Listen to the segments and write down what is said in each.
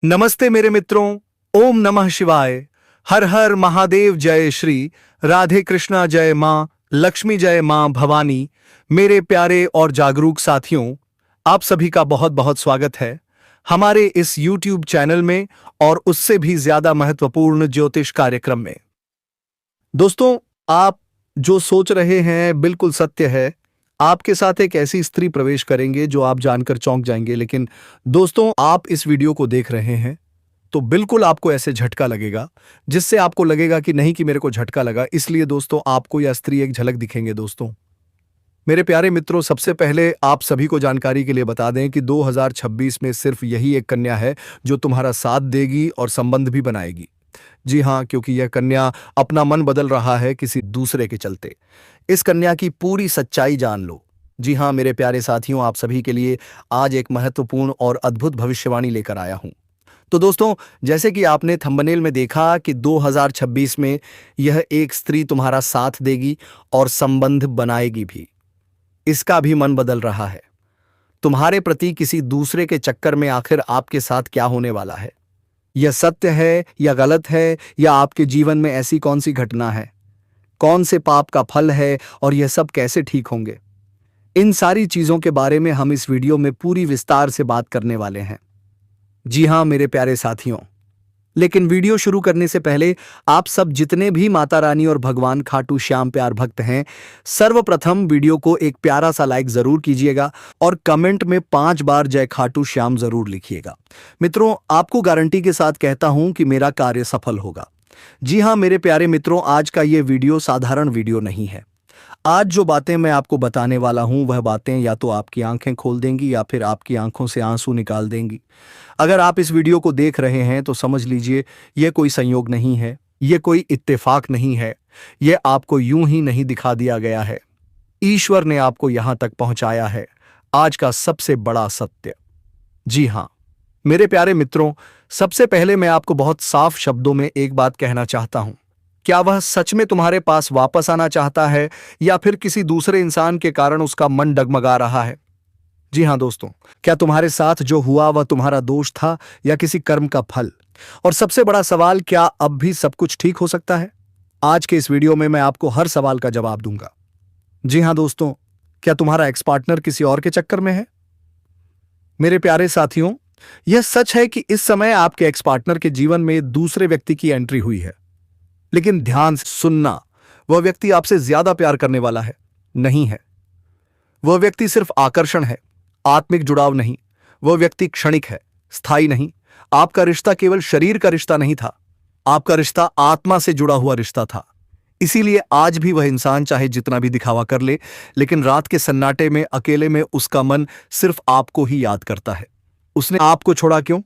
नमस्ते मेरे मित्रों। ओम नमः शिवाय। हर हर महादेव। जय श्री राधे कृष्णा। जय मां लक्ष्मी। जय मां भवानी। मेरे प्यारे और जागरूक साथियों, आप सभी का बहुत बहुत स्वागत है हमारे इस YouTube चैनल में और उससे भी ज्यादा महत्वपूर्ण ज्योतिष कार्यक्रम में। दोस्तों, आप जो सोच रहे हैं बिल्कुल सत्य है। आपके साथ एक ऐसी स्त्री प्रवेश करेंगे जो आप जानकर चौंक जाएंगे। लेकिन दोस्तों, आप इस वीडियो को देख रहे हैं तो बिल्कुल आपको ऐसे झटका लगेगा जिससे आपको लगेगा कि नहीं कि मेरे को झटका लगा। इसलिए दोस्तों, आपको यह स्त्री एक झलक दिखेंगे। दोस्तों मेरे प्यारे मित्रों, सबसे पहले आप सभी को जानकारी के लिए बता दें कि 2026 में सिर्फ यही एक कन्या है जो तुम्हारा साथ देगी और संबंध भी बनाएगी। जी हां, क्योंकि यह कन्या अपना मन बदल रहा है किसी दूसरे के चलते। इस कन्या की पूरी सच्चाई जान लो। जी हां मेरे प्यारे साथियों, आप सभी के लिए आज एक महत्वपूर्ण और अद्भुत भविष्यवाणी लेकर आया हूं। तो दोस्तों, जैसे कि आपने थंबनेल में देखा कि 2026 में यह एक स्त्री तुम्हारा साथ देगी और संबंध बनाएगी भी। इसका भी मन बदल रहा है तुम्हारे प्रति किसी दूसरे के चक्कर में। आखिर आपके साथ क्या होने वाला है? यह सत्य है या गलत है, या आपके जीवन में ऐसी कौन सी घटना है, कौन से पाप का फल है और यह सब कैसे ठीक होंगे? इन सारी चीजों के बारे में हम इस वीडियो में पूरी विस्तार से बात करने वाले हैं। जी हां मेरे प्यारे साथियों, लेकिन वीडियो शुरू करने से पहले आप सब जितने भी माता रानी और भगवान खाटू श्याम प्यार भक्त हैं, सर्वप्रथम वीडियो को एक प्यारा सा लाइक जरूर कीजिएगा और कमेंट में 5 बार जय खाटू श्याम जरूर लिखिएगा। मित्रों, आपको गारंटी के साथ कहता हूं कि मेरा कार्य सफल होगा। जी हां मेरे प्यारे मित्रों, आज का ये वीडियो साधारण वीडियो नहीं है। आज जो बातें मैं आपको बताने वाला हूं वह बातें या तो आपकी आंखें खोल देंगी या फिर आपकी आंखों से आंसू निकाल देंगी। अगर आप इस वीडियो को देख रहे हैं तो समझ लीजिए यह कोई संयोग नहीं है, यह कोई इत्तेफाक नहीं है, यह आपको यूं ही नहीं दिखा दिया गया है। ईश्वर ने आपको यहां तक पहुंचाया है। आज का सबसे बड़ा सत्य। जी हां मेरे प्यारे मित्रों, सबसे पहले मैं आपको बहुत साफ शब्दों में एक बात कहना चाहता हूं। क्या वह सच में तुम्हारे पास वापस आना चाहता है या फिर किसी दूसरे इंसान के कारण उसका मन डगमगा रहा है? जी हां दोस्तों, क्या तुम्हारे साथ जो हुआ वह तुम्हारा दोष था या किसी कर्म का फल? और सबसे बड़ा सवाल, क्या अब भी सब कुछ ठीक हो सकता है? आज के इस वीडियो में मैं आपको हर सवाल का जवाब दूंगा। जी हां दोस्तों, क्या तुम्हारा एक्स पार्टनर किसी और के चक्कर में है? मेरे प्यारे साथियों, यह सच है कि इस समय आपके एक्स पार्टनर के जीवन में दूसरे व्यक्ति की एंट्री हुई है। लेकिन ध्यान से सुनना, वह व्यक्ति आपसे ज्यादा प्यार करने वाला है नहीं है। वह व्यक्ति सिर्फ आकर्षण है, आत्मिक जुड़ाव नहीं। वह व्यक्ति क्षणिक है, स्थायी नहीं। आपका रिश्ता केवल शरीर का रिश्ता नहीं था, आपका रिश्ता आत्मा से जुड़ा हुआ रिश्ता था। इसीलिए आज भी वह इंसान चाहे जितना भी दिखावा कर ले, लेकिन रात के सन्नाटे में अकेले में उसका मन सिर्फ आपको ही याद करता है। उसने आपको छोड़ा क्यों?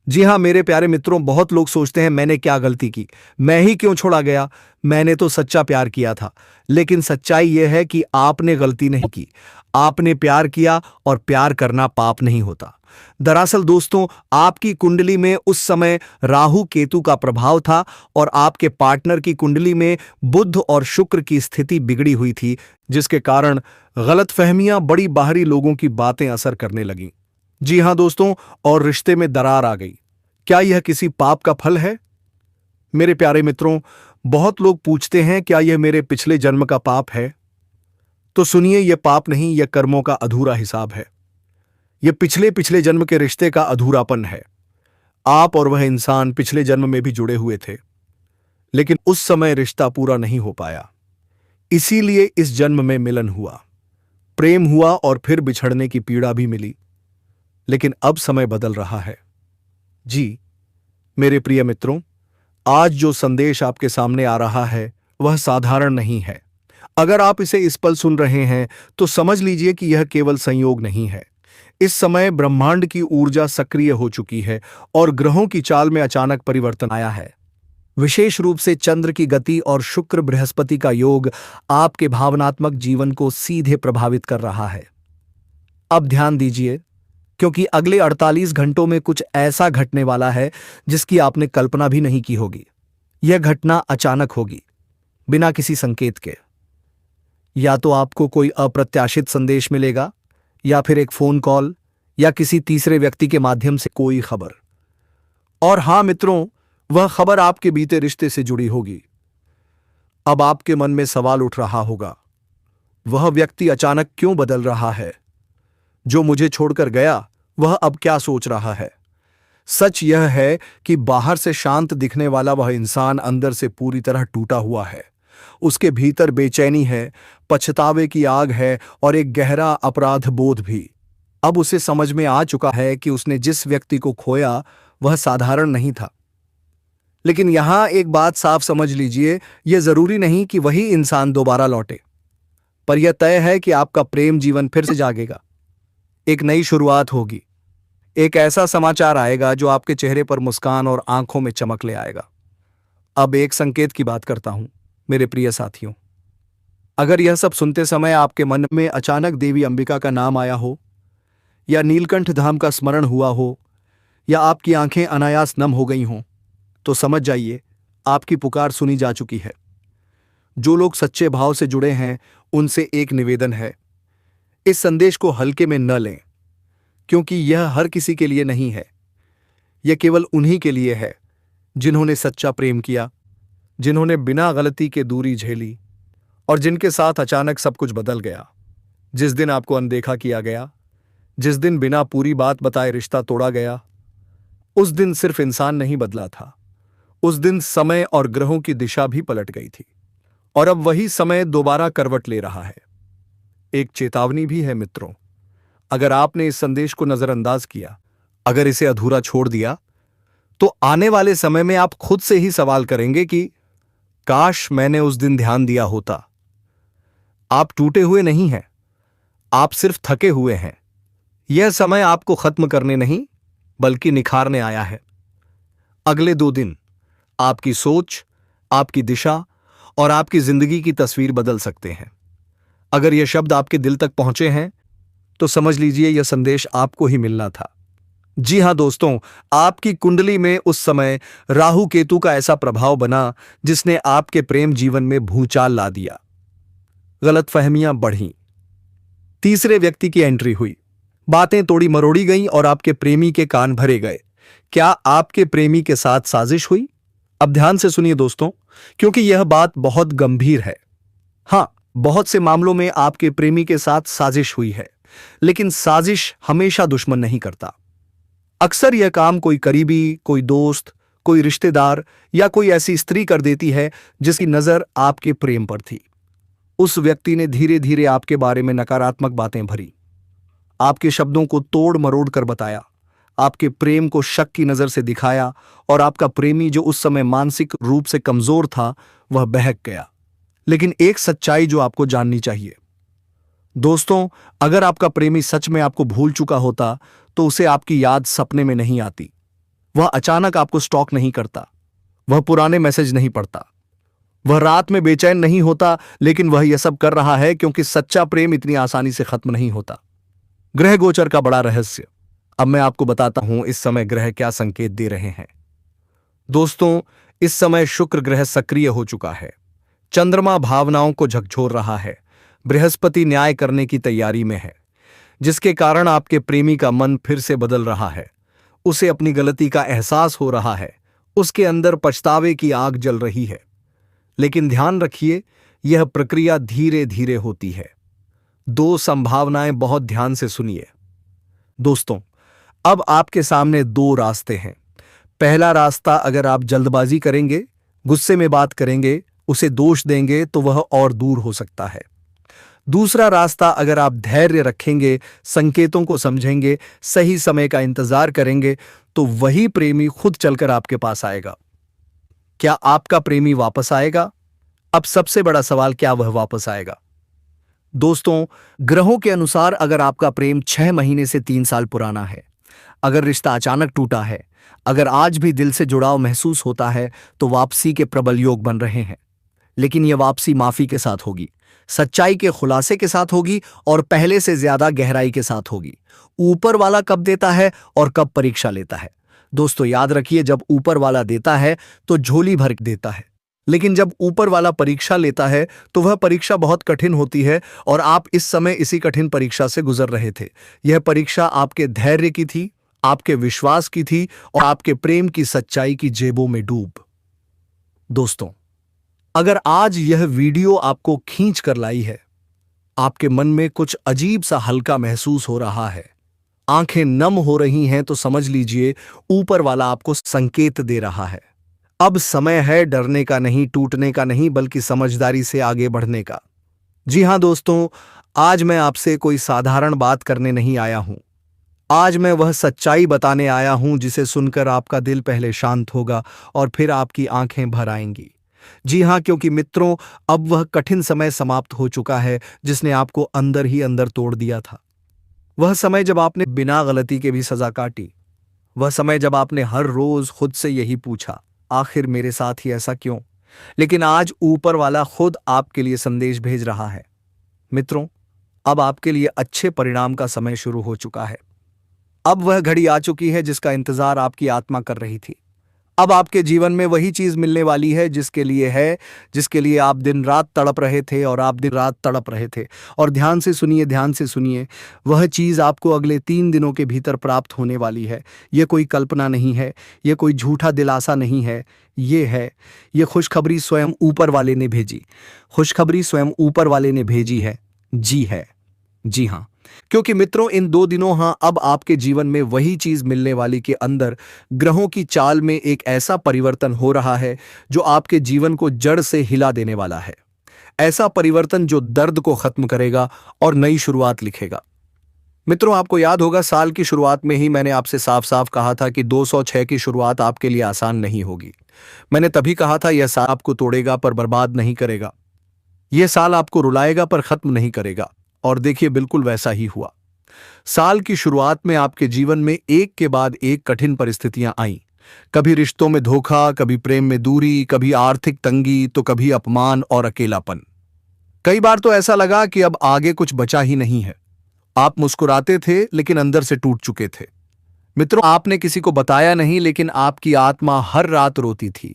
जी हां मेरे प्यारे मित्रों, बहुत लोग सोचते हैं मैंने क्या गलती की, मैं ही क्यों छोड़ा गया, मैंने तो सच्चा प्यार किया था। लेकिन सच्चाई यह है कि आपने गलती नहीं की, आपने प्यार किया और प्यार करना पाप नहीं होता। दरअसल दोस्तों, आपकी कुंडली में उस समय राहु केतु का प्रभाव था और आपके पार्टनर की कुंडली में बुध और शुक्र की स्थिति बिगड़ी हुई थी, जिसके कारण गलतफहमियां, बड़ी बाहरी लोगों की बातें असर करने लगीं। जी हां दोस्तों, और रिश्ते में दरार आ गई। क्या यह किसी पाप का फल है? मेरे प्यारे मित्रों, बहुत लोग पूछते हैं क्या यह मेरे पिछले जन्म का पाप है? तो सुनिए, यह पाप नहीं, यह कर्मों का अधूरा हिसाब है। यह पिछले जन्म के रिश्ते का अधूरापन है। आप और वह इंसान पिछले जन्म में भी जुड़े हुए थे, लेकिन उस समय रिश्ता पूरा नहीं हो पाया। इसीलिए इस जन्म में मिलन हुआ, प्रेम हुआ और फिर बिछड़ने की पीड़ा भी मिली। लेकिन अब समय बदल रहा है। जी मेरे प्रिय मित्रों, आज जो संदेश आपके सामने आ रहा है वह साधारण नहीं है। अगर आप इसे इस पल सुन रहे हैं तो समझ लीजिए कि यह केवल संयोग नहीं है। इस समय ब्रह्मांड की ऊर्जा सक्रिय हो चुकी है और ग्रहों की चाल में अचानक परिवर्तन आया है। विशेष रूप से चंद्र की गति और शुक्र बृहस्पति का योग आपके भावनात्मक जीवन को सीधे प्रभावित कर रहा है। अब ध्यान दीजिए, क्योंकि अगले 48 घंटों में कुछ ऐसा घटने वाला है जिसकी आपने कल्पना भी नहीं की होगी। यह घटना अचानक होगी, बिना किसी संकेत के। या तो आपको कोई अप्रत्याशित संदेश मिलेगा, या फिर एक फोन कॉल, या किसी तीसरे व्यक्ति के माध्यम से कोई खबर। और हाँ मित्रों, वह खबर आपके बीते रिश्ते से जुड़ी होगी। अब आपके मन में सवाल उठ रहा होगा, वह व्यक्ति अचानक क्यों बदल रहा है? जो मुझे छोड़कर गया वह अब क्या सोच रहा है? सच यह है कि बाहर से शांत दिखने वाला वह इंसान अंदर से पूरी तरह टूटा हुआ है। उसके भीतर बेचैनी है, पछतावे की आग है और एक गहरा अपराध बोध भी। अब उसे समझ में आ चुका है कि उसने जिस व्यक्ति को खोया वह साधारण नहीं था। लेकिन यहां एक बात साफ समझ लीजिए, यह जरूरी नहीं कि वही इंसान दोबारा लौटे, पर यह तय है कि आपका प्रेम जीवन फिर से जागेगा। एक नई शुरुआत होगी। एक ऐसा समाचार आएगा जो आपके चेहरे पर मुस्कान और आंखों में चमक ले आएगा। अब एक संकेत की बात करता हूं मेरे प्रिय साथियों। अगर यह सब सुनते समय आपके मन में अचानक देवी अंबिका का नाम आया हो, या नीलकंठ धाम का स्मरण हुआ हो, या आपकी आंखें अनायास नम हो गई हों, तो समझ जाइए आपकी पुकार सुनी जा चुकी है। जो लोग सच्चे भाव से जुड़े हैं उनसे एक निवेदन है, इस संदेश को हल्के में न लें, क्योंकि यह हर किसी के लिए नहीं है। यह केवल उन्हीं के लिए है जिन्होंने सच्चा प्रेम किया, जिन्होंने बिना गलती के दूरी झेली और जिनके साथ अचानक सब कुछ बदल गया। जिस दिन आपको अनदेखा किया गया, जिस दिन बिना पूरी बात बताए रिश्ता तोड़ा गया, उस दिन सिर्फ इंसान नहीं बदला था, उस दिन समय और ग्रहों की दिशा भी पलट गई थी। और अब वही समय दोबारा करवट ले रहा है। एक चेतावनी भी है मित्रों, अगर आपने इस संदेश को नजरअंदाज किया, अगर इसे अधूरा छोड़ दिया, तो आने वाले समय में आप खुद से ही सवाल करेंगे कि काश मैंने उस दिन ध्यान दिया होता। आप टूटे हुए नहीं हैं, आप सिर्फ थके हुए हैं। यह समय आपको खत्म करने नहीं बल्कि निखारने आया है। अगले 2 दिन आपकी सोच, आपकी दिशा और आपकी जिंदगी की तस्वीर बदल सकते हैं। अगर यह शब्द आपके दिल तक पहुंचे हैं तो समझ लीजिए यह संदेश आपको ही मिलना था। जी हां दोस्तों, आपकी कुंडली में उस समय राहु केतु का ऐसा प्रभाव बना जिसने आपके प्रेम जीवन में भूचाल ला दिया। गलतफहमियां बढ़ीं, तीसरे व्यक्ति की एंट्री हुई, बातें तोड़ी मरोड़ी गईं और आपके प्रेमी के कान भरे गए। क्या आपके प्रेमी के साथ साजिश हुई? अब ध्यान से सुनिए दोस्तों, क्योंकि यह बात बहुत गंभीर है। हां, बहुत से मामलों में आपके प्रेमी के साथ साजिश हुई है, लेकिन साजिश हमेशा दुश्मन नहीं करता। अक्सर यह काम कोई करीबी, कोई दोस्त, कोई रिश्तेदार या कोई ऐसी स्त्री कर देती है जिसकी नजर आपके प्रेम पर थी। उस व्यक्ति ने धीरे धीरे आपके बारे में नकारात्मक बातें भरी, आपके शब्दों को तोड़ मरोड़ कर बताया, आपके प्रेम को शक की नजर से दिखाया और आपका प्रेमी जो उस समय मानसिक रूप से कमजोर था वह बहक गया। लेकिन एक सच्चाई जो आपको जाननी चाहिए दोस्तों, अगर आपका प्रेमी सच में आपको भूल चुका होता तो उसे आपकी याद सपने में नहीं आती। वह अचानक आपको स्टॉक नहीं करता, वह पुराने मैसेज नहीं पढ़ता, वह रात में बेचैन नहीं होता। लेकिन वह यह सब कर रहा है क्योंकि सच्चा प्रेम इतनी आसानी से खत्म नहीं होता। ग्रह गोचर का बड़ा रहस्य, अब मैं आपको बताता हूं इस समय ग्रह क्या संकेत दे रहे हैं। दोस्तों, इस समय शुक्र ग्रह सक्रिय हो चुका है, चंद्रमा भावनाओं को झकझोर रहा है, बृहस्पति न्याय करने की तैयारी में है, जिसके कारण आपके प्रेमी का मन फिर से बदल रहा है। उसे अपनी गलती का एहसास हो रहा है, उसके अंदर पछतावे की आग जल रही है। लेकिन ध्यान रखिए, यह प्रक्रिया धीरे धीरे होती है। 2 संभावनाएं बहुत ध्यान से सुनिए दोस्तों। अब आपके सामने 2 रास्ते हैं। पहला रास्ता, अगर आप जल्दबाजी करेंगे, गुस्से में बात करेंगे, उसे दोष देंगे तो वह और दूर हो सकता है। दूसरा रास्ता, अगर आप धैर्य रखेंगे, संकेतों को समझेंगे, सही समय का इंतजार करेंगे, तो वही प्रेमी खुद चलकर आपके पास आएगा। क्या आपका प्रेमी वापस आएगा? अब सबसे बड़ा सवाल, क्या वह वापस आएगा? दोस्तों, ग्रहों के अनुसार अगर आपका प्रेम 6 महीने से 3 साल पुराना है, अगर रिश्ता अचानक टूटा है, अगर आज भी दिल से जुड़ाव महसूस होता है, तो वापसी के प्रबल योग बन रहे हैं। लेकिन यह वापसी माफी के साथ होगी, सच्चाई के खुलासे के साथ होगी और पहले से ज्यादा गहराई के साथ होगी। ऊपर वाला कब देता है और कब परीक्षा लेता है? दोस्तों याद रखिए, जब ऊपर वाला देता है तो झोली भर देता है, लेकिन जब ऊपर वाला परीक्षा लेता है तो वह परीक्षा बहुत कठिन होती है। और आप इस समय इसी कठिन परीक्षा से गुजर रहे थे। यह परीक्षा आपके धैर्य की थी, आपके विश्वास की थी और आपके प्रेम की सच्चाई की जेबों में डूब। दोस्तों, अगर आज यह वीडियो आपको खींच कर लाई है, आपके मन में कुछ अजीब सा हल्का महसूस हो रहा है, आंखें नम हो रही हैं, तो समझ लीजिए ऊपर वाला आपको संकेत दे रहा है। अब समय है डरने का नहीं, टूटने का नहीं, बल्कि समझदारी से आगे बढ़ने का। जी हां दोस्तों, आज मैं आपसे कोई साधारण बात करने नहीं आया हूं। आज मैं वह सच्चाई बताने आया हूं जिसे सुनकर आपका दिल पहले शांत होगा और फिर आपकी आंखें भर आएंगी। जी हां, क्योंकि मित्रों, अब वह कठिन समय समाप्त हो चुका है जिसने आपको अंदर ही अंदर तोड़ दिया था। वह समय जब आपने बिना गलती के भी सजा काटी। वह समय जब आपने हर रोज खुद से यही पूछा, आखिर मेरे साथ ही ऐसा क्यों? लेकिन आज ऊपर वाला खुद आपके लिए संदेश भेज रहा है। मित्रों, अब आपके लिए अच्छे परिणाम का समय शुरू हो चुका है। अब वह घड़ी आ चुकी है जिसका इंतजार आपकी आत्मा कर रही थी। अब आपके जीवन में वही चीज मिलने वाली है जिसके लिए आप दिन रात तड़प रहे थे और आप दिन रात तड़प रहे थे। और ध्यान से सुनिए, ध्यान से सुनिए, वह चीज आपको अगले 3 दिनों के भीतर प्राप्त होने वाली है। यह कोई कल्पना नहीं है, यह कोई झूठा दिलासा नहीं है, ये खुशखबरी स्वयं ऊपर वाले ने भेजी। खुशखबरी स्वयं ऊपर वाले ने भेजी है। जी हां, क्योंकि मित्रों, इन 2 दिनों अब आपके जीवन में वही चीज मिलने वाली के अंदर ग्रहों की चाल में एक ऐसा परिवर्तन हो रहा है जो आपके जीवन को जड़ से हिला देने वाला है। ऐसा परिवर्तन जो दर्द को खत्म करेगा और नई शुरुआत लिखेगा। मित्रों, आपको याद होगा साल की शुरुआत में ही मैंने आपसे साफ साफ कहा था कि 206 की शुरुआत आपके लिए आसान नहीं होगी। मैंने तभी कहा था यह साल आपको तोड़ेगा पर बर्बाद नहीं करेगा। यह साल आपको रुलाएगा पर खत्म नहीं करेगा। और देखिए, बिल्कुल वैसा ही हुआ। साल की शुरुआत में आपके जीवन में एक के बाद एक कठिन परिस्थितियां आईं। कभी रिश्तों में धोखा, कभी प्रेम में दूरी, कभी आर्थिक तंगी, तो कभी अपमान और अकेलापन। कई बार तो ऐसा लगा कि अब आगे कुछ बचा ही नहीं है। आप मुस्कुराते थे लेकिन अंदर से टूट चुके थे। मित्रों, आपने किसी को बताया नहीं, लेकिन आपकी आत्मा हर रात रोती थी।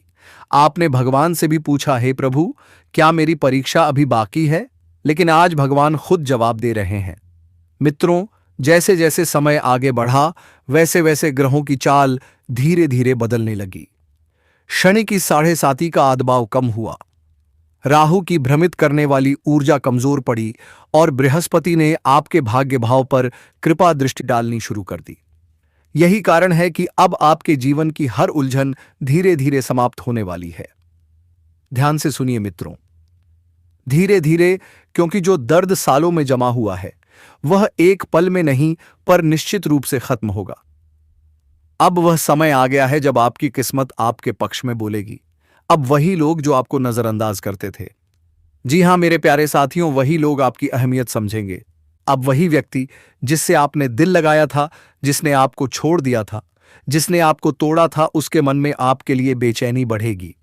आपने भगवान से भी पूछा, हे प्रभु, क्या मेरी परीक्षा अभी बाकी है? लेकिन आज भगवान खुद जवाब दे रहे हैं। मित्रों, जैसे जैसे समय आगे बढ़ा, वैसे वैसे ग्रहों की चाल धीरे धीरे बदलने लगी। शनि की 7.5 का आदबाव कम हुआ, राहु की भ्रमित करने वाली ऊर्जा कमजोर पड़ी और बृहस्पति ने आपके भाग्य भाव पर कृपा दृष्टि डालनी शुरू कर दी। यही कारण है कि अब आपके जीवन की हर उलझन धीरे धीरे समाप्त होने वाली है। ध्यान से सुनिए मित्रों, धीरे धीरे, क्योंकि जो दर्द सालों में जमा हुआ है वह एक पल में नहीं पर निश्चित रूप से खत्म होगा। अब वह समय आ गया है जब आपकी किस्मत आपके पक्ष में बोलेगी। अब वही लोग जो आपको नजरअंदाज करते थे, जी हां मेरे प्यारे साथियों, वही लोग आपकी अहमियत समझेंगे। अब वही व्यक्ति जिससे आपने दिल लगाया था, जिसने आपको छोड़ दिया था, जिसने आपको तोड़ा था, उसके मन में आपके लिए बेचैनी बढ़ेगी।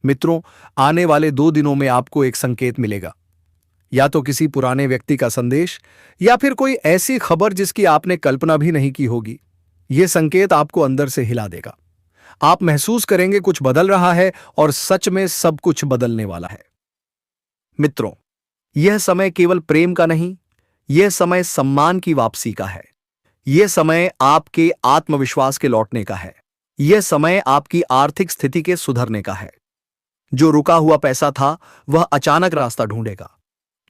मित्रों, आने वाले 2 दिनों में आपको एक संकेत मिलेगा, या तो किसी पुराने व्यक्ति का संदेश या फिर कोई ऐसी खबर जिसकी आपने कल्पना भी नहीं की होगी। यह संकेत आपको अंदर से हिला देगा। आप महसूस करेंगे कुछ बदल रहा है और सच में सब कुछ बदलने वाला है। मित्रों, यह समय केवल प्रेम का नहीं, यह समय सम्मान की वापसी का है। यह समय आपके आत्मविश्वास के लौटने का है। यह समय आपकी आर्थिक स्थिति के सुधरने का है। जो रुका हुआ पैसा था वह अचानक रास्ता ढूंढेगा।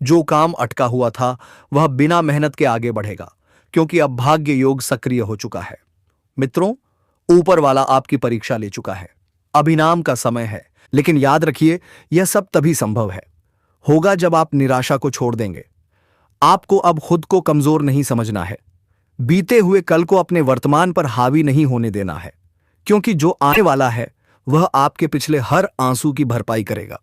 जो काम अटका हुआ था वह बिना मेहनत के आगे बढ़ेगा, क्योंकि अब भाग्य योग सक्रिय हो चुका है। मित्रों, ऊपर वाला आपकी परीक्षा ले चुका है। अब इनाम का समय है। लेकिन याद रखिए, यह सब तभी संभव होगा जब आप निराशा को छोड़ देंगे। आपको अब खुद को कमजोर नहीं समझना है। बीते हुए कल को अपने वर्तमान पर हावी नहीं होने देना है, क्योंकि जो आने वाला है वह आपके पिछले हर आंसू की भरपाई करेगा।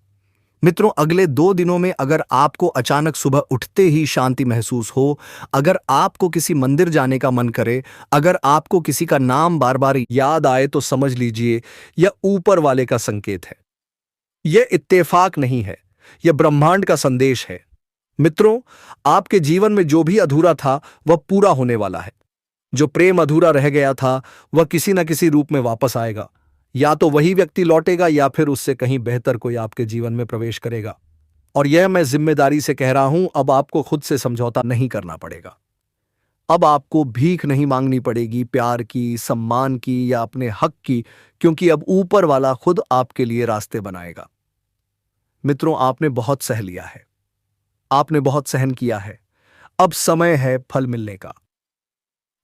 मित्रों, अगले 2 दिनों में अगर आपको अचानक सुबह उठते ही शांति महसूस हो, अगर आपको किसी मंदिर जाने का मन करे, अगर आपको किसी का नाम बार बार याद आए, तो समझ लीजिए यह ऊपर वाले का संकेत है। यह इत्तेफाक नहीं है, यह ब्रह्मांड का संदेश है। मित्रों, आपके जीवन में जो भी अधूरा था वह पूरा होने वाला है। जो प्रेम अधूरा रह गया था वह किसी न किसी रूप में वापस आएगा। या तो वही व्यक्ति लौटेगा या फिर उससे कहीं बेहतर कोई आपके जीवन में प्रवेश करेगा। और यह मैं जिम्मेदारी से कह रहा हूं, अब आपको खुद से समझौता नहीं करना पड़ेगा। अब आपको भीख नहीं मांगनी पड़ेगी प्यार की, सम्मान की या अपने हक की, क्योंकि अब ऊपर वाला खुद आपके लिए रास्ते बनाएगा। मित्रों, आपने बहुत सह लिया है, आपने बहुत सहन किया है। अब समय है फल मिलने का।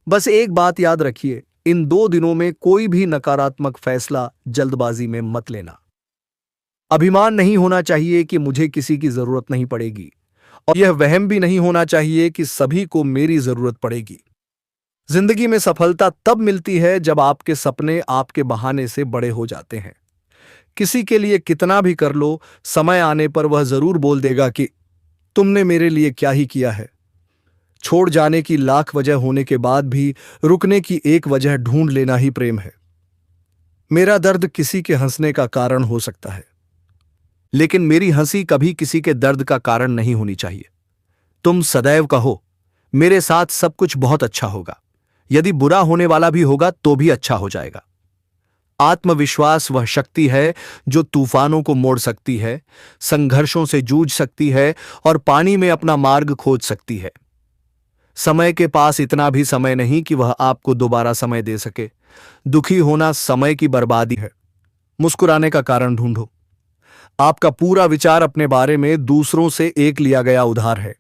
बस एक बात याद रखिए, इन 2 दिनों में कोई भी नकारात्मक फैसला जल्दबाजी में मत लेना। अभिमान नहीं होना चाहिए कि मुझे किसी की जरूरत नहीं पड़ेगी, और यह वहम भी नहीं होना चाहिए कि सभी को मेरी जरूरत पड़ेगी। जिंदगी में सफलता तब मिलती है जब आपके सपने आपके बहाने से बड़े हो जाते हैं। किसी के लिए कितना भी कर लो, समय आने पर वह जरूर बोल देगा कि तुमने मेरे लिए क्या ही किया है। छोड़ जाने की लाख वजह होने के बाद भी रुकने की एक वजह ढूंढ लेना ही प्रेम है। मेरा दर्द किसी के हंसने का कारण हो सकता है, लेकिन मेरी हंसी कभी किसी के दर्द का कारण नहीं होनी चाहिए। तुम सदैव कहो, मेरे साथ सब कुछ बहुत अच्छा होगा। यदि बुरा होने वाला भी होगा तो भी अच्छा हो जाएगा। आत्मविश्वास वह शक्ति है जो तूफानों को मोड़ सकती है, संघर्षों से जूझ सकती है और पानी में अपना मार्ग खोज सकती है। समय के पास इतना भी समय नहीं कि वह आपको दोबारा समय दे सके। दुखी होना समय की बर्बादी है। मुस्कुराने का कारण ढूंढो। आपका पूरा विचार अपने बारे में दूसरों से एक लिया गया उधार है।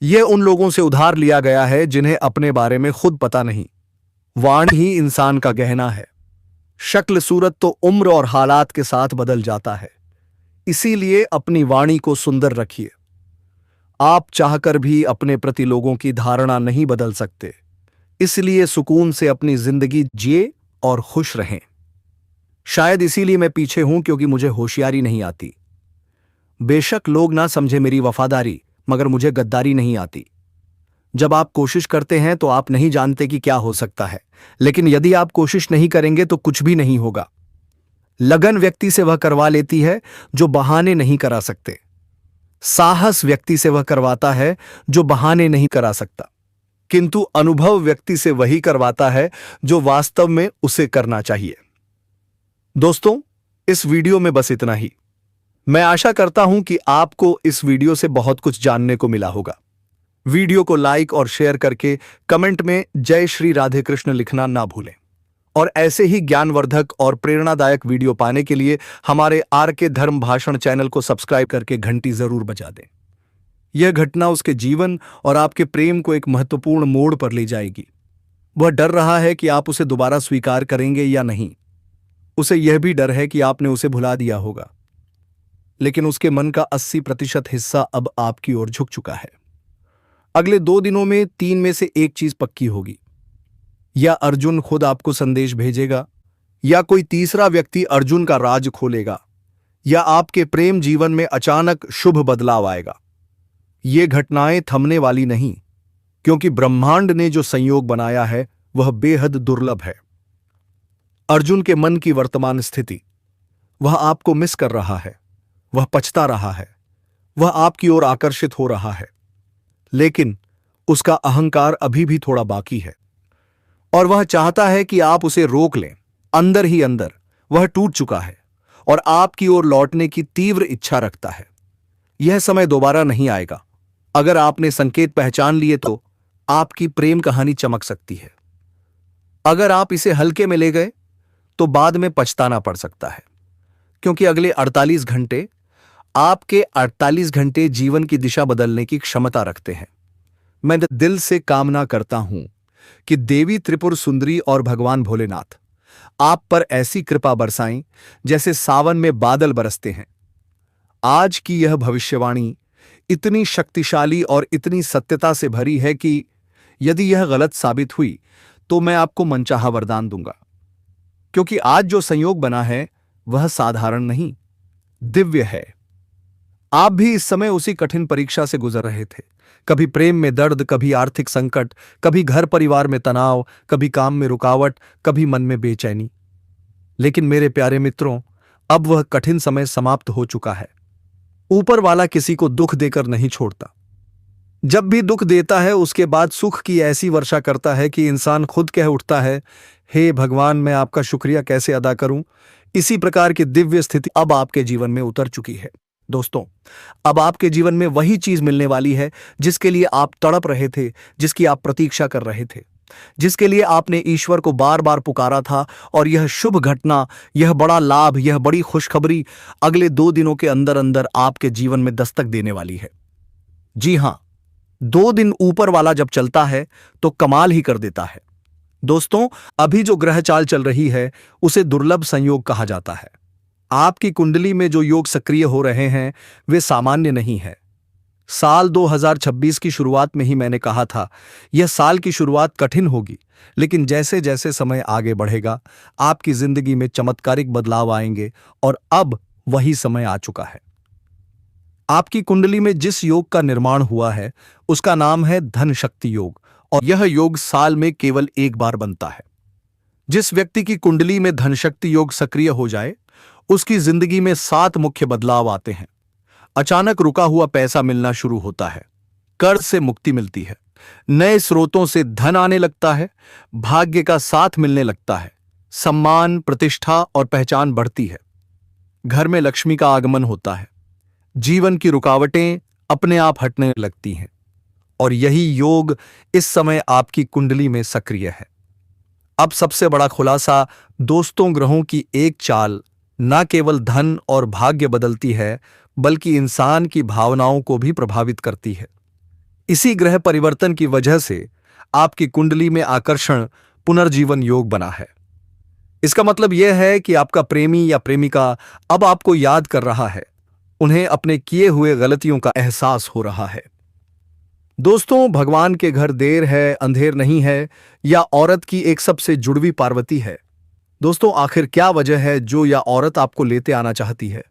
यह उन लोगों से उधार लिया गया है जिन्हें अपने बारे में खुद पता नहीं। वाणी ही इंसान का गहना है। शक्ल सूरत तो उम्र और हालात के साथ बदल जाता है, इसीलिए अपनी वाणी को सुंदर रखिए। आप चाहकर भी अपने प्रति लोगों की धारणा नहीं बदल सकते, इसलिए सुकून से अपनी जिंदगी जिए और खुश रहें। शायद इसीलिए मैं पीछे हूं, क्योंकि मुझे होशियारी नहीं आती। बेशक लोग ना समझे मेरी वफादारी, मगर मुझे गद्दारी नहीं आती। जब आप कोशिश करते हैं तो आप नहीं जानते कि क्या हो सकता है, लेकिन यदि आप कोशिश नहीं करेंगे तो कुछ भी नहीं होगा। लगन व्यक्ति से वह करवा लेती है जो बहाने नहीं करा सकते। साहस व्यक्ति से वह करवाता है जो बहाने नहीं करा सकता, किंतु अनुभव व्यक्ति से वही करवाता है जो वास्तव में उसे करना चाहिए। दोस्तों, इस वीडियो में बस इतना ही। मैं आशा करता हूं कि आपको इस वीडियो से बहुत कुछ जानने को मिला होगा। वीडियो को लाइक और शेयर करके कमेंट में जय श्री राधे कृष्ण लिखना ना भूलें, और ऐसे ही ज्ञानवर्धक और प्रेरणादायक वीडियो पाने के लिए हमारे आर.के. धर्म भाषण चैनल को सब्सक्राइब करके घंटी जरूर बजा दें। यह घटना उसके जीवन और आपके प्रेम को एक महत्वपूर्ण मोड़ पर ले जाएगी। वह डर रहा है कि आप उसे दोबारा स्वीकार करेंगे या नहीं। उसे यह भी डर है कि आपने उसे भुला दिया होगा, लेकिन उसके मन का 80% हिस्सा अब आपकी ओर झुक चुका है। अगले 2 दिनों में 3 में से एक चीज पक्की होगी। या अर्जुन खुद आपको संदेश भेजेगा, या कोई तीसरा व्यक्ति अर्जुन का राज खोलेगा, या आपके प्रेम जीवन में अचानक शुभ बदलाव आएगा। ये घटनाएं थमने वाली नहीं, क्योंकि ब्रह्मांड ने जो संयोग बनाया है वह बेहद दुर्लभ है। अर्जुन के मन की वर्तमान स्थिति, वह आपको मिस कर रहा है, वह पछता रहा है, वह आपकी ओर आकर्षित हो रहा है, लेकिन उसका अहंकार अभी भी थोड़ा बाकी है और वह चाहता है कि आप उसे रोक लें। अंदर ही अंदर वह टूट चुका है और आपकी ओर लौटने की तीव्र इच्छा रखता है। यह समय दोबारा नहीं आएगा। अगर आपने संकेत पहचान लिए तो आपकी प्रेम कहानी चमक सकती है। अगर आप इसे हल्के में ले गए तो बाद में पछताना पड़ सकता है, क्योंकि अगले 48 घंटे आपके 48 घंटे जीवन की दिशा बदलने की क्षमता रखते हैं। मैं दिल से कामना करता हूं कि देवी त्रिपुर सुंदरी और भगवान भोलेनाथ आप पर ऐसी कृपा बरसाएं जैसे सावन में बादल बरसते हैं। आज की यह भविष्यवाणी इतनी शक्तिशाली और इतनी सत्यता से भरी है कि यदि यह गलत साबित हुई तो मैं आपको मनचाहा वरदान दूंगा, क्योंकि आज जो संयोग बना है वह साधारण नहीं, दिव्य है। आप भी इस समय उसी कठिन परीक्षा से गुजर रहे थे। कभी प्रेम में दर्द, कभी आर्थिक संकट, कभी घर परिवार में तनाव, कभी काम में रुकावट, कभी मन में बेचैनी। लेकिन मेरे प्यारे मित्रों, अब वह कठिन समय समाप्त हो चुका है। ऊपर वाला किसी को दुख देकर नहीं छोड़ता। जब भी दुख देता है उसके बाद सुख की ऐसी वर्षा करता है कि इंसान खुद कह उठता है, हे भगवान, मैं आपका शुक्रिया कैसे अदा करूं। इसी प्रकार की दिव्य स्थिति अब आपके जीवन में उतर चुकी है। दोस्तों, अब आपके जीवन में वही चीज मिलने वाली है जिसके लिए आप तड़प रहे थे, जिसकी आप प्रतीक्षा कर रहे थे, जिसके लिए आपने ईश्वर को बार बार पुकारा था। और यह शुभ घटना, यह बड़ा लाभ, यह बड़ी खुशखबरी अगले 2 दिनों के अंदर अंदर आपके जीवन में दस्तक देने वाली है। जी हां, 2 दिन ऊपर वाला जब चलता है तो कमाल ही कर देता है। दोस्तों, अभी जो ग्रह चाल चल रही है उसे दुर्लभ संयोग कहा जाता है। आपकी कुंडली में जो योग सक्रिय हो रहे हैं वे सामान्य नहीं है। साल 2026 की शुरुआत में ही मैंने कहा था, यह साल की शुरुआत कठिन होगी, लेकिन जैसे जैसे समय आगे बढ़ेगा आपकी जिंदगी में चमत्कारिक बदलाव आएंगे और अब वही समय आ चुका है। आपकी कुंडली में जिस योग का निर्माण हुआ है उसका नाम है धन शक्ति योग, और यह योग साल में केवल एक बार बनता है। जिस व्यक्ति की कुंडली में धन शक्ति योग सक्रिय हो जाए उसकी जिंदगी में 7 मुख्य बदलाव आते हैं। अचानक रुका हुआ पैसा मिलना शुरू होता है, कर्ज से मुक्ति मिलती है, नए स्रोतों से धन आने लगता है, भाग्य का साथ मिलने लगता है, सम्मान, प्रतिष्ठा और पहचान बढ़ती है, घर में लक्ष्मी का आगमन होता है, जीवन की रुकावटें अपने आप हटने लगती हैं। और यही योग इस समय आपकी कुंडली में सक्रिय है। अब सबसे बड़ा खुलासा दोस्तों, ग्रहों की एक चाल न केवल धन और भाग्य बदलती है बल्कि इंसान की भावनाओं को भी प्रभावित करती है। इसी ग्रह परिवर्तन की वजह से आपकी कुंडली में आकर्षण पुनर्जीवन योग बना है। इसका मतलब यह है कि आपका प्रेमी या प्रेमिका अब आपको याद कर रहा है, उन्हें अपने किए हुए गलतियों का एहसास हो रहा है। दोस्तों, भगवान के घर देर है अंधेर नहीं है, या औरत की एक सबसे जुड़वी पार्वती है। दोस्तों, आखिर क्या वजह है जो यह औरत आपको लेते आना चाहती है?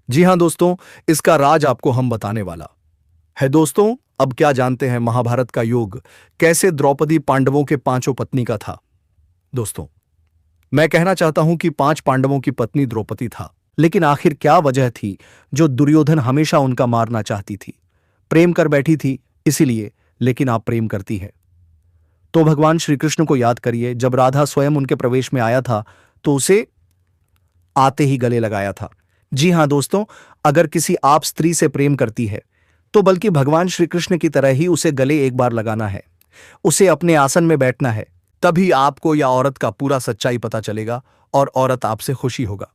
जी हां दोस्तों, इसका राज आपको हम बताने वाला है। दोस्तों, अब क्या जानते हैं महाभारत का योग कैसे द्रौपदी पांडवों के 5 पत्नी का था? दोस्तों, मैं कहना चाहता हूं कि 5 पांडवों की पत्नी द्रौपदी था, लेकिन आखिर क्या वजह थी जो दुर्योधन हमेशा उनका मारना चाहती थी? प्रेम कर बैठी थी इसीलिए, लेकिन आप प्रेम करती है तो भगवान श्री कृष्ण को याद करिए। जब राधा स्वयं उनके प्रवेश में आया था तो उसे आते ही गले लगाया था। जी हां दोस्तों, अगर किसी आप स्त्री से प्रेम करती है तो बल्कि भगवान श्री कृष्ण की तरह ही उसे गले एक बार लगाना है, उसे अपने आसन में बैठना है, तभी आपको या औरत का पूरा सच्चाई पता चलेगा और औरत आपसे खुशी होगा।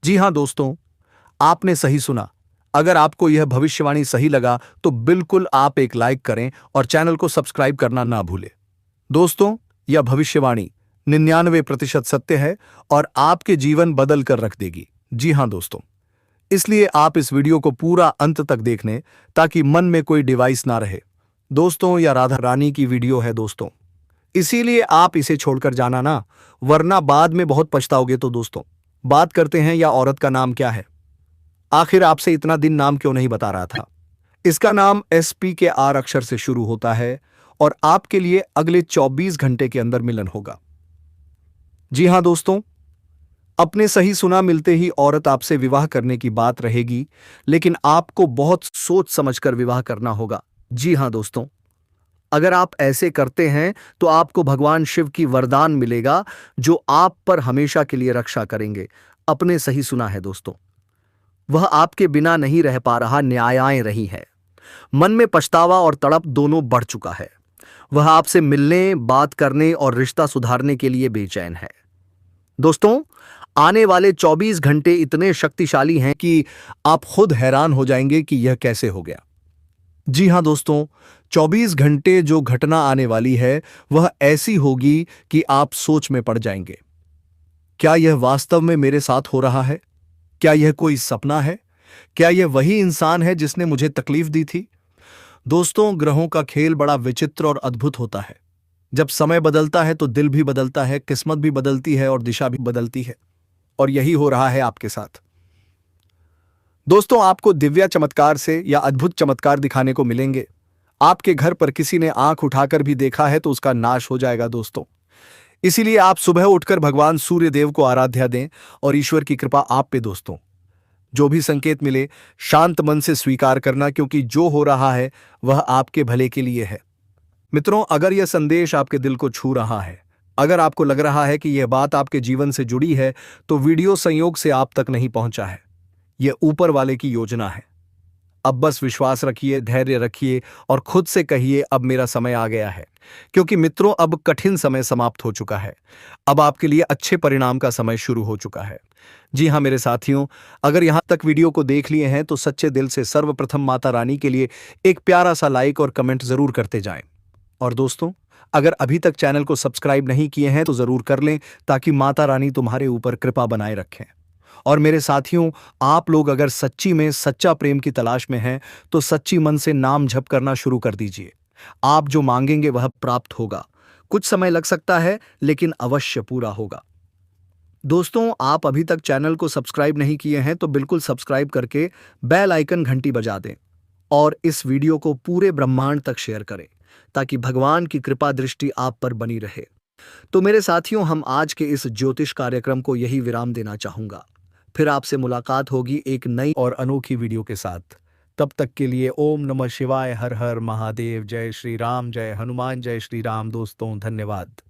जी हां दोस्तों, आपने सही सुना। अगर आपको यह भविष्यवाणी सही लगा तो बिल्कुल आप एक लाइक करें और चैनल को सब्सक्राइब करना ना भूलें। दोस्तों, यह भविष्यवाणी 99% सत्य है और आपके जीवन बदल कर रख देगी। जी हां दोस्तों, इसलिए आप इस वीडियो को पूरा अंत तक देख लें ताकि मन में कोई डिवाइस ना रहे। दोस्तों, यह राधा रानी की वीडियो है दोस्तों, इसीलिए आप इसे छोड़कर जाना ना, वरना बाद में बहुत पछताओगे। तो दोस्तों, बात करते हैं या औरत का नाम क्या है। आखिर आपसे इतना दिन नाम क्यों नहीं बता रहा था? इसका नाम SP के R अक्षर से शुरू होता है और आपके लिए अगले 24 घंटे के अंदर मिलन होगा। जी हां दोस्तों, अपने सही सुना, मिलते ही औरत आपसे विवाह करने की बात रहेगी, लेकिन आपको बहुत सोच समझकर विवाह करना होगा। जी हां दोस्तों, अगर आप ऐसे करते हैं तो आपको भगवान शिव की वरदान मिलेगा जो आप पर हमेशा के लिए रक्षा करेंगे। अपने सही सुना है दोस्तों, वह आपके बिना नहीं रह पा रहा, न्यायाएं रही है, मन में पछतावा और तड़प दोनों बढ़ चुका है। वह आपसे मिलने, बात करने और रिश्ता सुधारने के लिए बेचैन है। दोस्तों, आने वाले 24 घंटे इतने शक्तिशाली हैं कि आप खुद हैरान हो जाएंगे कि यह कैसे हो गया। जी हां दोस्तों, 24 घंटे जो घटना आने वाली है वह ऐसी होगी कि आप सोच में पड़ जाएंगे। क्या यह वास्तव में मेरे साथ हो रहा है? क्या यह कोई सपना है? क्या यह वही इंसान है जिसने मुझे तकलीफ दी थी? दोस्तों, ग्रहों का खेल बड़ा विचित्र और अद्भुत होता है। जब समय बदलता है तो दिल भी बदलता है, किस्मत भी बदलती है और दिशा भी बदलती है, और यही हो रहा है आपके साथ। दोस्तों, आपको दिव्य चमत्कार से या अद्भुत चमत्कार दिखाने को मिलेंगे। आपके घर पर किसी ने आंख उठाकर भी देखा है तो उसका नाश हो जाएगा दोस्तों। इसीलिए आप सुबह उठकर भगवान सूर्य देव को आराध्या दें और ईश्वर की कृपा आप पे। दोस्तों, जो भी संकेत मिले शांत मन से स्वीकार करना, क्योंकि जो हो रहा है वह आपके भले के लिए है। मित्रों, अगर यह संदेश आपके दिल को छू रहा है, अगर आपको लग रहा है कि यह बात आपके जीवन से जुड़ी है, तो वीडियो संयोग से आप तक नहीं पहुंचा है। ये ऊपर वाले की योजना है। अब बस विश्वास रखिए, धैर्य रखिए और खुद से कहिए अब मेरा समय आ गया है। क्योंकि मित्रों, अब कठिन समय समाप्त हो चुका है। अब आपके लिए अच्छे परिणाम का समय शुरू हो चुका है। जी हाँ मेरे साथियों, अगर यहाँ तक वीडियो को देख लिए हैं तो सच्चे दिल से सर्वप्रथम माता रानी के लिए एक प्यारा सा लाइक और कमेंट जरूर करते जाएं। और दोस्तों, अगर अभी तक चैनल को सब्सक्राइब नहीं किए हैं तो जरूर कर लें, ताकि माता रानी तुम्हारे ऊपर कृपा बनाए रखें। और मेरे साथियों, आप लोग अगर सच्ची में सच्चा प्रेम की तलाश में हैं तो सच्ची मन से नाम जप करना शुरू कर दीजिए। आप जो मांगेंगे वह प्राप्त होगा। कुछ समय लग सकता है, लेकिन अवश्य पूरा होगा। दोस्तों, आप अभी तक चैनल को सब्सक्राइब नहीं किए हैं तो बिल्कुल सब्सक्राइब करके बेल आइकन घंटी बजा दें और इस वीडियो को पूरे ब्रह्मांड तक शेयर करें, ताकि भगवान की कृपा दृष्टि आप पर बनी रहे। तो मेरे साथियों, हम आज के इस ज्योतिष कार्यक्रम को यही विराम देना चाहूंगा। फिर आपसे मुलाकात होगी एक नई और अनोखी वीडियो के साथ। तब तक के लिए ओम नमः शिवाय, हर हर महादेव, जय श्री राम, जय हनुमान, जय श्री राम। दोस्तों, धन्यवाद।